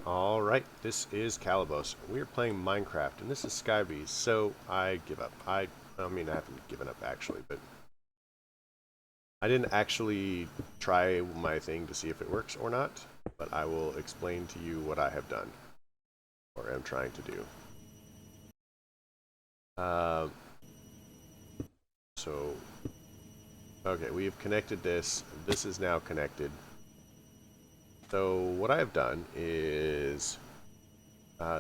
Alright, this is Calabos. We are playing Minecraft, and this is Skybees, so I give up. I mean, I haven't given up actually, but I didn't actually try my thing to see if it works or not, but I will explain to you what I have done, or am trying to do. Um, so, okay, we have connected this. This is now connected. So what I have done is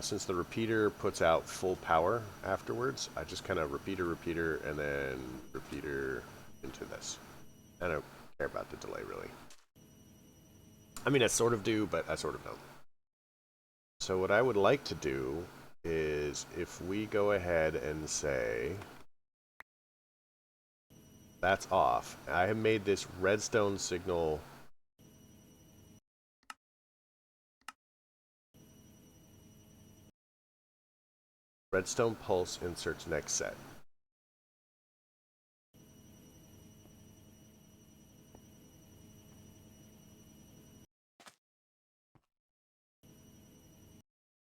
since the repeater puts out full power afterwards, I just kind of repeater, and then repeater into this. I don't care about the delay, really. I mean, I sort of do, but I sort of don't. So what I would like to do is if we go ahead and say that's off, I have made this redstone signal redstone pulse inserts next set.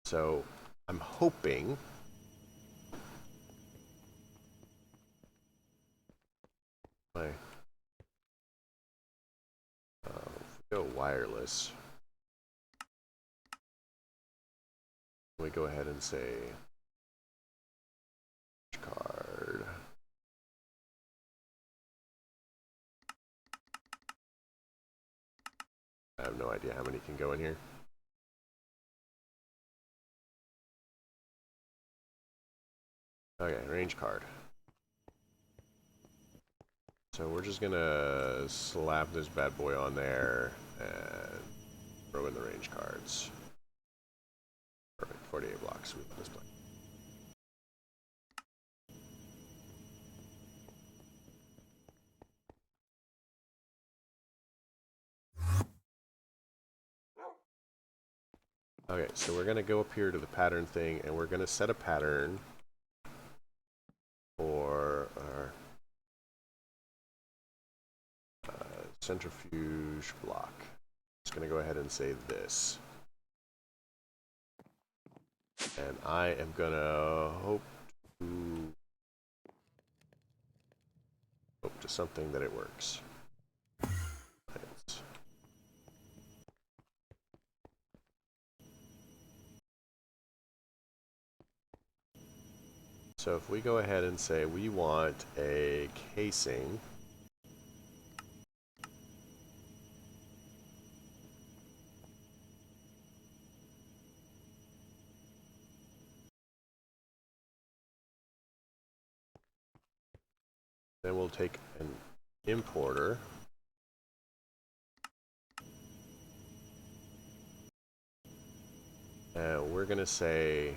So I'm hoping my go wireless. We go ahead and say card. I have no idea how many can go in here. Okay, range card. So we're just gonna slap this bad boy on there and throw in the range cards. Perfect, 48 blocks. We love this play. Okay, so we're gonna go up here to the pattern thing, and we're gonna set a pattern for our centrifuge block. Just gonna go ahead and say this. And I am gonna hope to something that it works. So if we go ahead and say we want a casing, then we'll take an importer, and we're going to say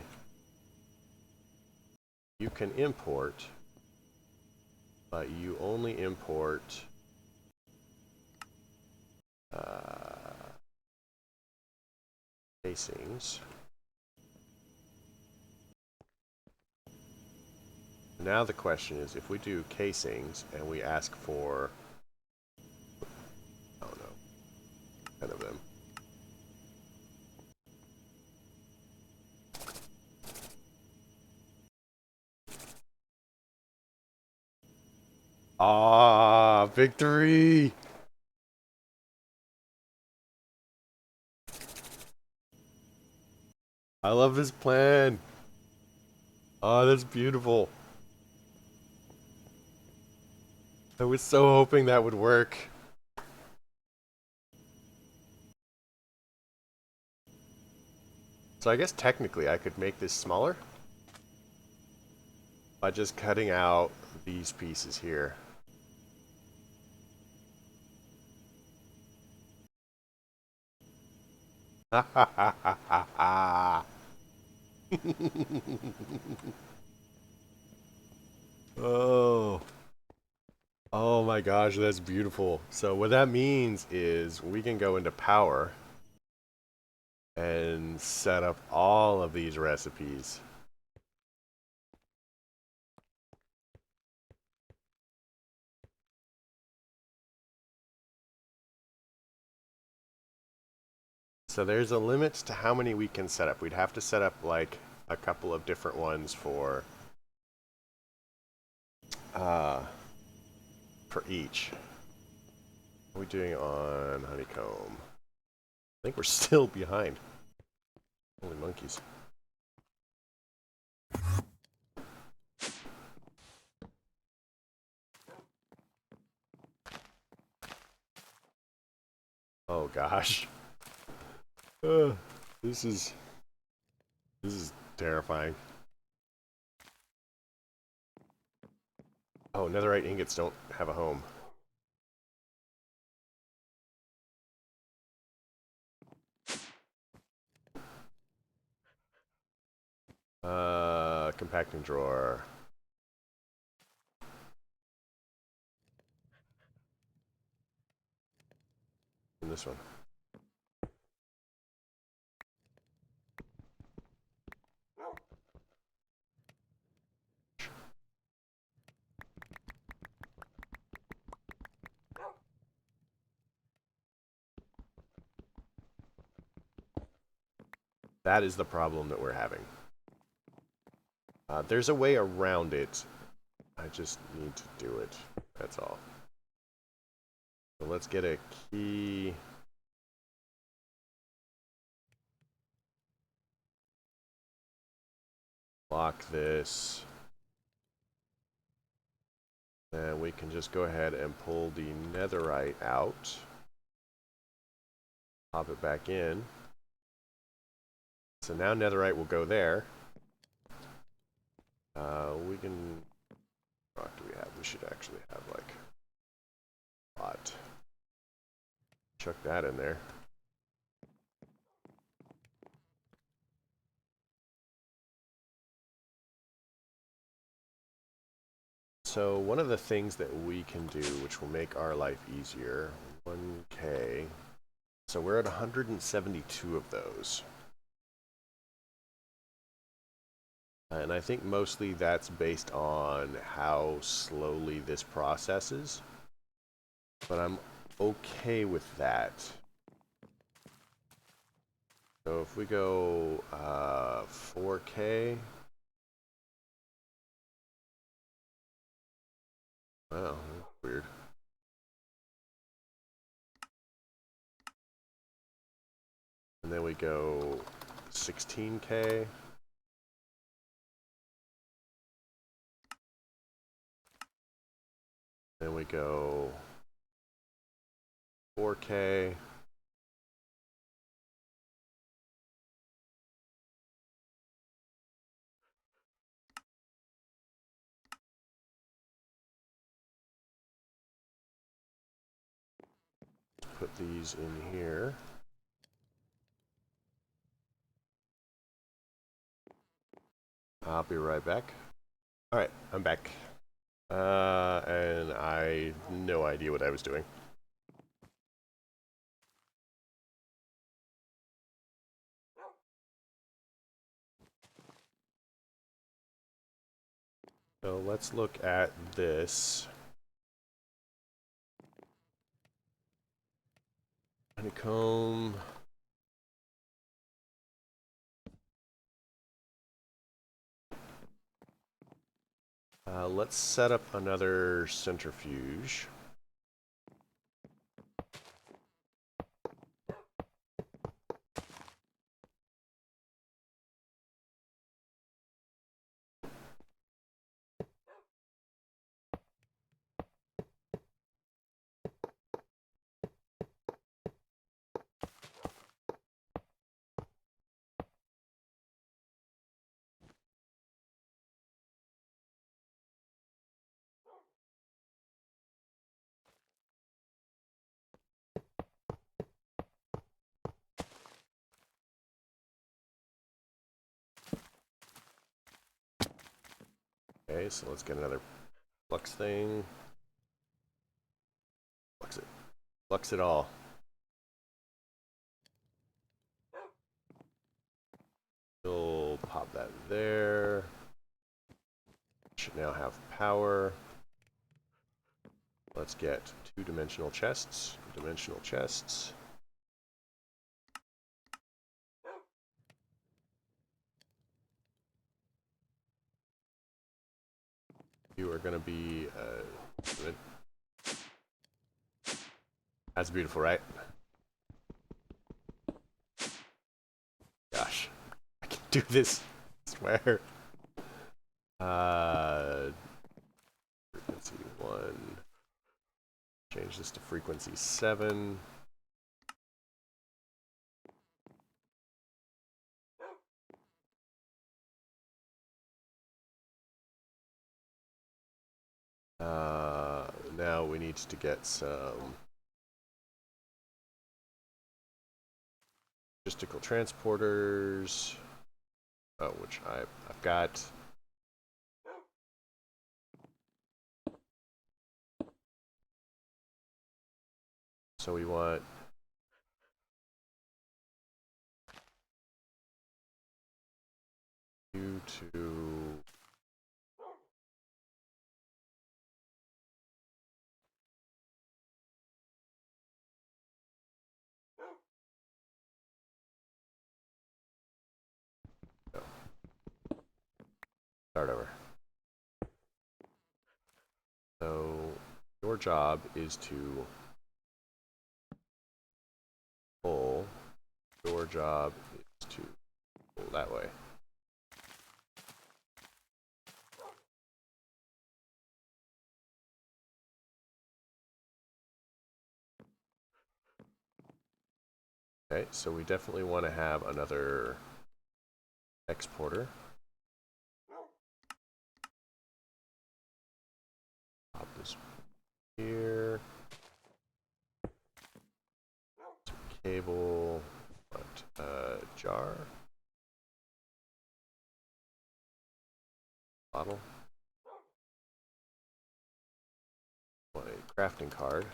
you can import, but you only import casings. Now the question is, if we do casings and we ask for, I don't know, 10 of them. Ah, victory! I love this plan. Oh, that's beautiful. I was so hoping that would work. So I guess technically I could make this smaller by just cutting out these pieces here. Ha ha ha ha ha ha. Oh. Oh my gosh, that's beautiful. So what that means is we can go into power and set up all of these recipes. So there's a limit to how many we can set up. We'd have to set up like a couple of different ones for each. What are we doing on honeycomb? I think we're still behind. Holy monkeys. Oh gosh. This is terrifying. Oh, netherite ingots don't have a home. Compacting drawer. And this one. That is the problem that we're having. There's a way around it. I just need to do it. That's all. So let's get a key. Lock this. And we can just go ahead and pull the netherite out. Pop it back in. So now netherite will go there. We can... What rock do we have? We should actually have like a lot. Chuck that in there. So one of the things that we can do, which will make our life easier, 1K. So we're at 172 of those. And I think mostly that's based on how slowly this processes. But I'm okay with that. So if we go 4K. Wow, that's weird. And then we go 16K. Then we go 4K. Put these in here. I'll be right back. Alright, I'm back. And I had no idea what I was doing. So let's look at this. Honeycomb. Let's set up another centrifuge. Okay, so let's get another flux thing. Flux it. Flux it all. We'll pop that there. Should now have power. Let's get two dimensional chests. Dimensional chests. You are going to be... that's beautiful, right? Gosh. I can do this. I swear. Frequency 1. Change this to frequency 7. Now we need to get some logistical transporters, which I've got. So we want you to start over. So your job is to pull. Your job is to pull that way. Okay, so we definitely want to have another exporter. Pop this here. Some cable. Jar. Bottle. Want a crafting card.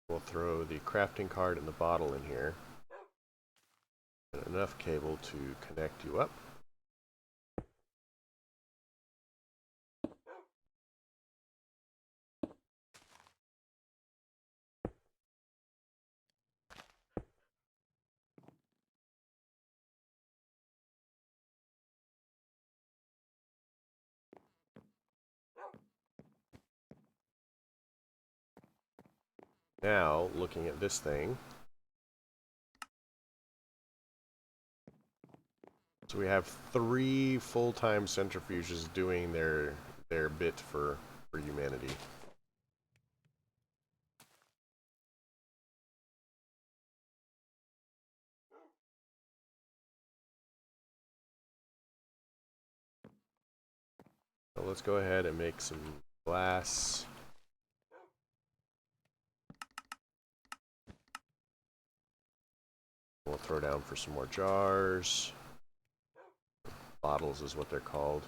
We'll throw the crafting card and the bottle in here. And enough cable to connect you up. Now, looking at this thing, so we have 3 full-time centrifuges doing their bit for humanity. So let's go ahead and make some glass. We'll throw down for some more jars. Bottles is what they're called.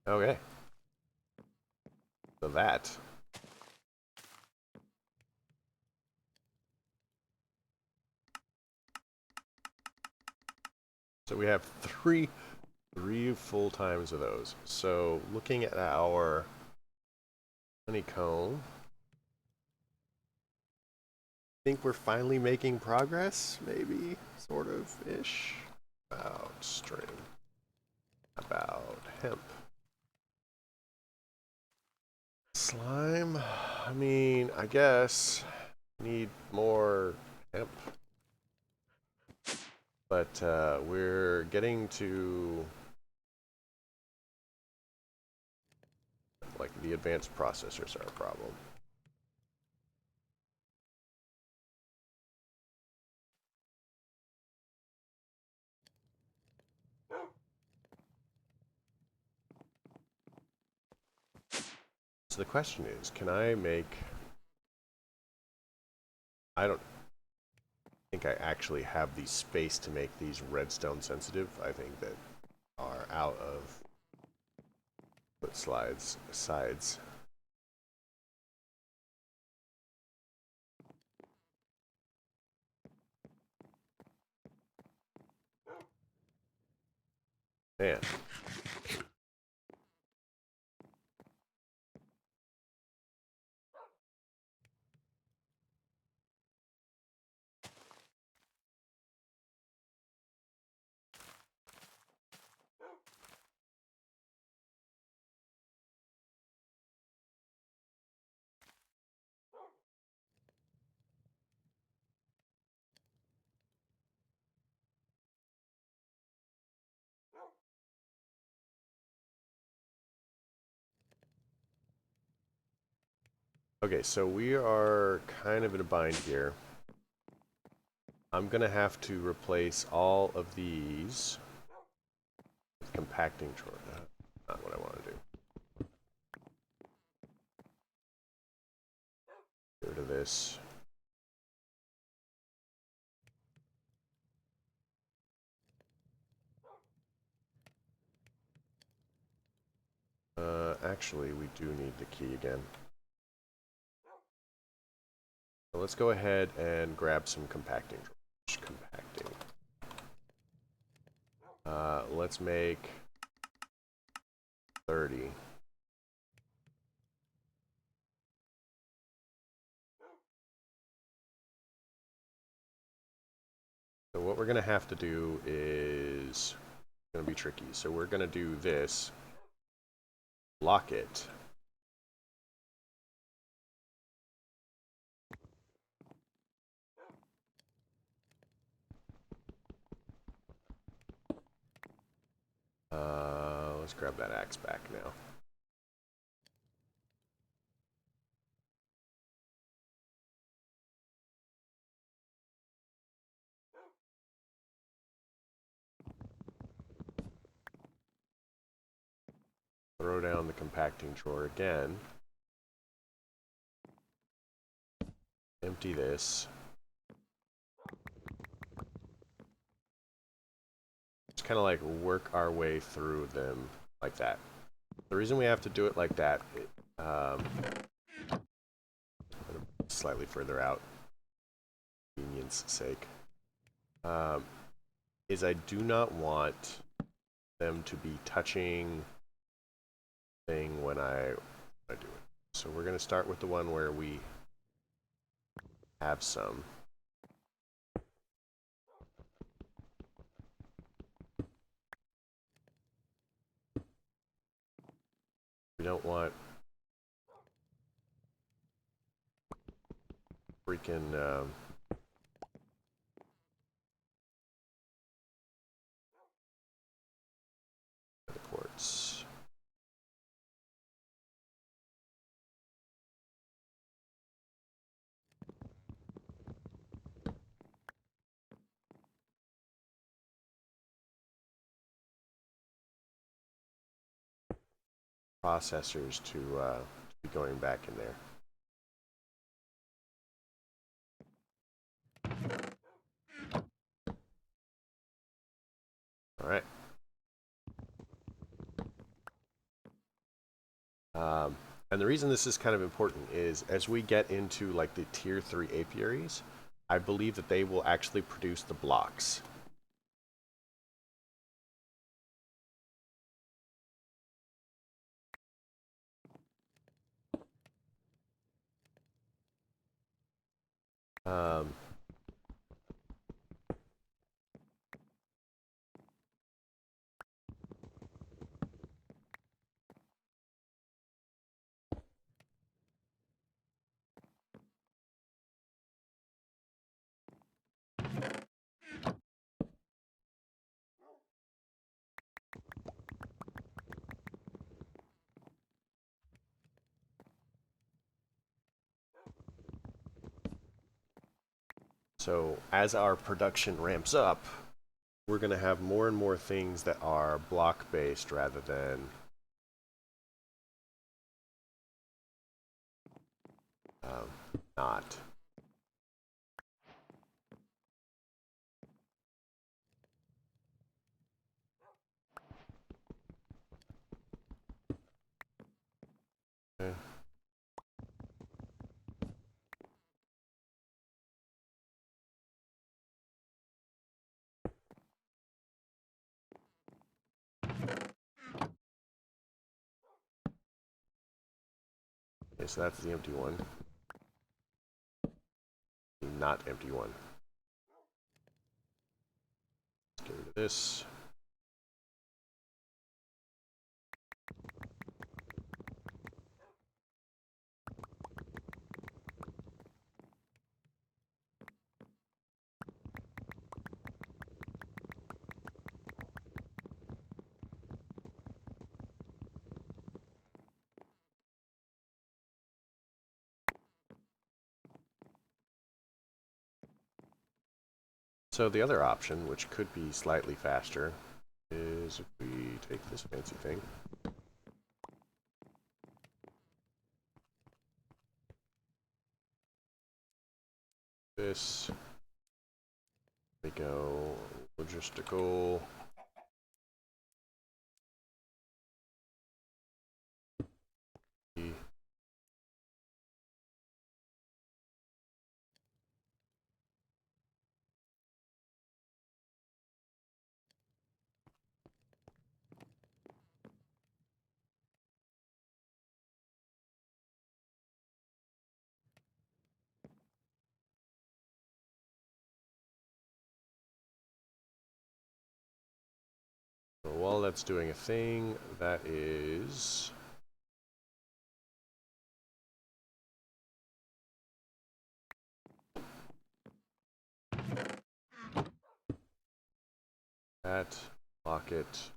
Okay. So that. So we have three full times of those. So looking at our honeycomb, I think we're finally making progress, maybe, sort of ish. About string. About hemp. Slime, I mean, I guess need more hemp. But we're getting to like the advanced processors are a problem. So the question is, can I make... I don't think I actually have the space to make these redstone sensitive. I think that are out of sides. Man. Okay, so we are kind of in a bind here. I'm gonna have to replace all of these with compacting chore. Not what I want to do. Get rid of this. Actually, we do need the key again. So let's go ahead and grab some compacting. Let's make 30. So what we're going to have to do is going to be tricky. So we're going to do this. Lock it. Let's grab that axe back now. Throw down the compacting chore again. Empty this. Just kind of like work our way through them like that. The reason we have to do it like that, slightly further out, convenience sake, is I do not want them to be touching thing when I do it. So we're going to start with the one where we have some. We don't want freaking the quartz. Processors to be going back in there. All right. And the reason this is kind of important is as we get into like the tier 3 apiaries, I believe that they will actually produce the blocks. So as our production ramps up, we're going to have more and more things that are block based rather than not. Okay, so that's the empty one. The not empty one. Let's get rid of this. So the other option, which could be slightly faster, is if we take this fancy thing. This. We go logistical. So while that's doing a thing, that is that, lock it.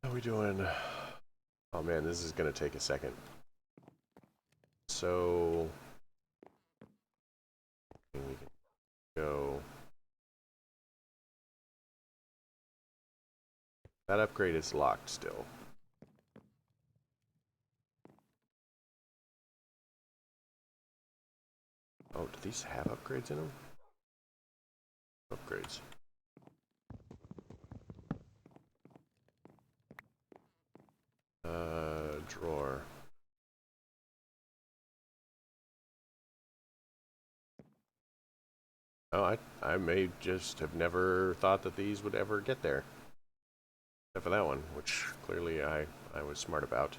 How are we doing? Oh man, this is gonna take a second. So we can go. That upgrade is locked still. Oh, do these have upgrades in them? Upgrades. Drawer. Oh, I may just have never thought that these would ever get there. Except for that one, which clearly I was smart about.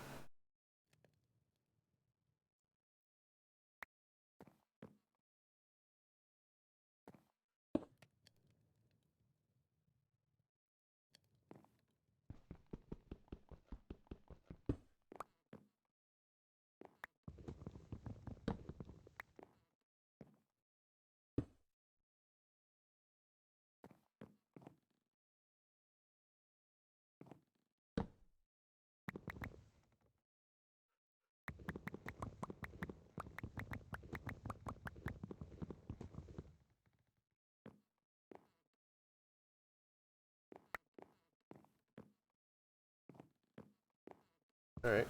Alright.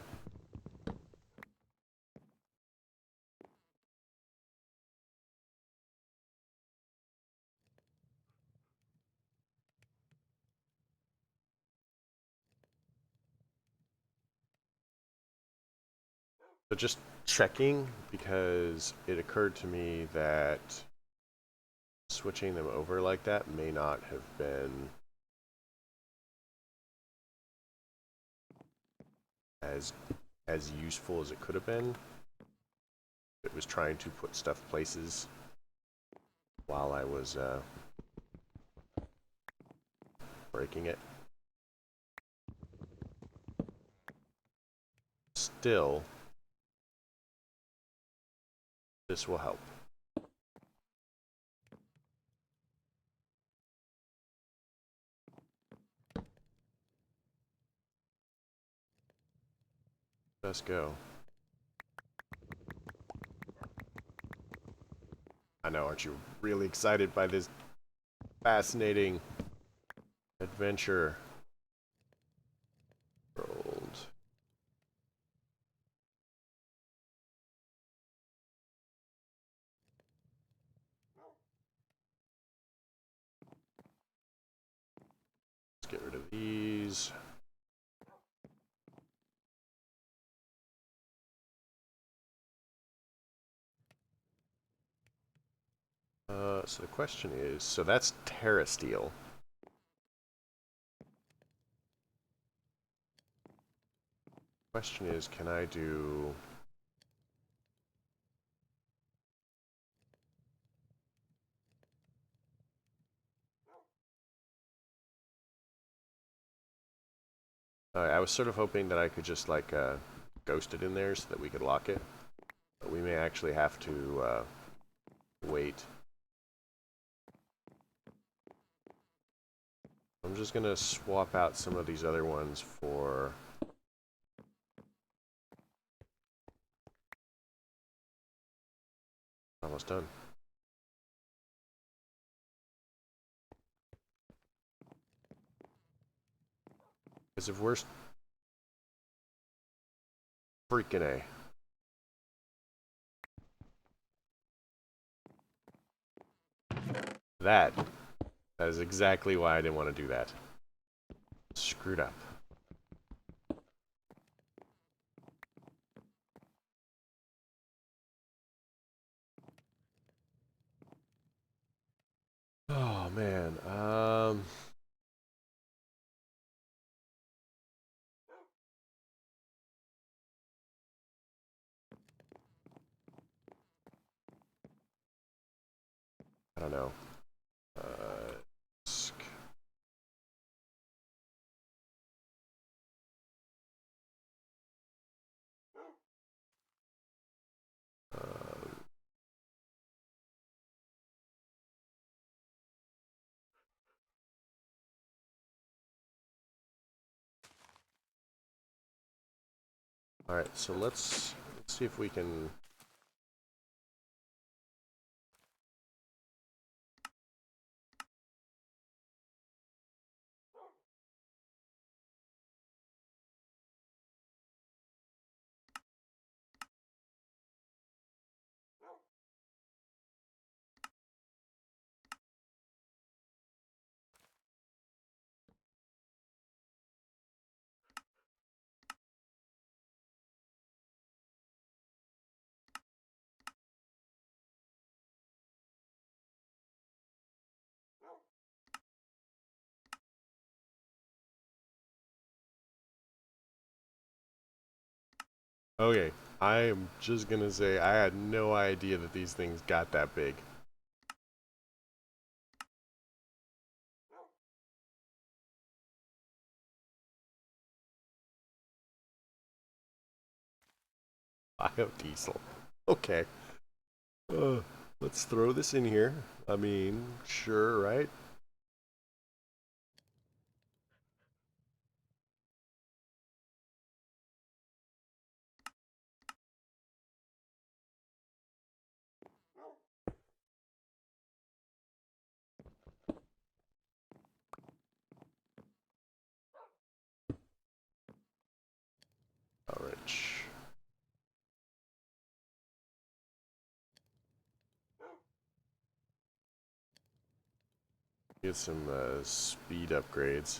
So just checking, because it occurred to me that switching them over like that may not have been as useful as it could have been. It was trying to put stuff places while I was breaking it. Still, this will help. Let's go. I know, aren't you really excited by this fascinating adventure? Rolled. Skybees. So the question is, so that's Terra Steel. Question is, can I do... I was sort of hoping that I could just like ghost it in there so that we could lock it. But we may actually have to wait. I'm just gonna swap out some of these other ones for... Almost done. Because if we're... Freaking A. That is exactly why I didn't want to do that. Screwed up. Oh man, I don't know. All right, so let's see if we can... Okay, I am just gonna say I had no idea that these things got that big. Biodiesel. Okay. Let's throw this in here. I mean, sure, right? Orange. Get some speed upgrades.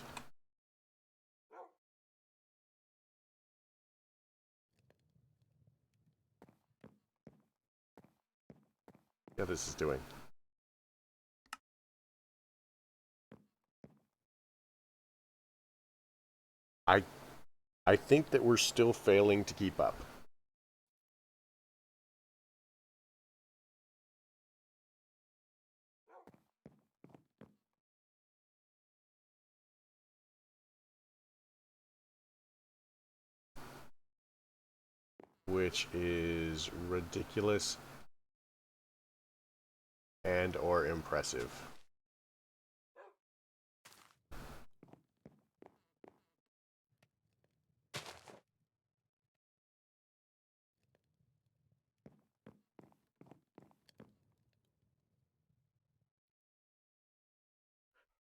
Yeah, this is doing. I I think that we're still failing to keep up. Which is ridiculous and or impressive.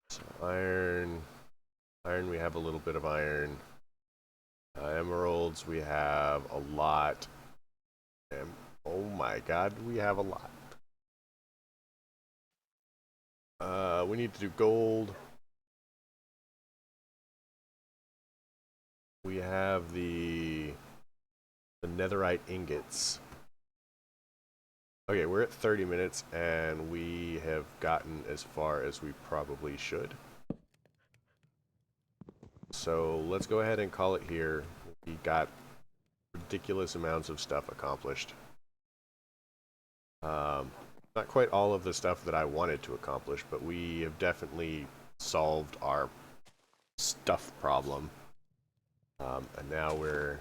So iron, we have a little bit of iron. Emeralds, we have a lot. And oh my god, we have a lot. We need to do gold. we have the netherite ingots. Okay, we're at 30 minutes, and we have gotten as far as we probably should. So let's go ahead and call it here. We got ridiculous amounts of stuff accomplished. Not quite all of the stuff that I wanted to accomplish, but we have definitely solved our stuff problem. And now we're...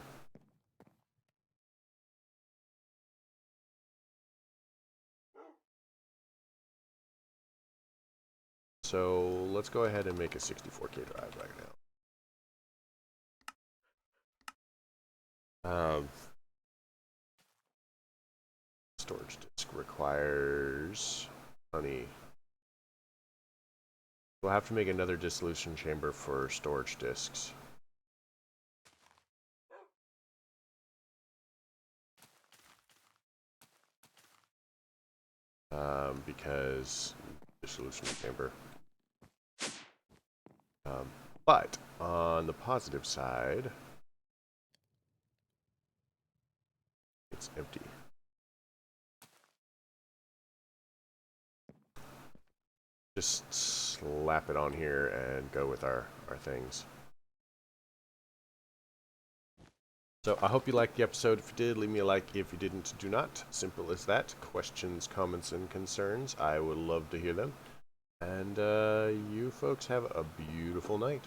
So let's go ahead and make a 64K drive right now. Storage disk requires honey. We'll have to make another dissolution chamber for storage disks. Because dissolution chamber. But on the positive side, it's empty. Just slap it on here and go with our things. So I hope you liked the episode. If you did, leave me a like. If you didn't, do not. Simple as that. Questions, comments, and concerns, I would love to hear them. And you folks have a beautiful night.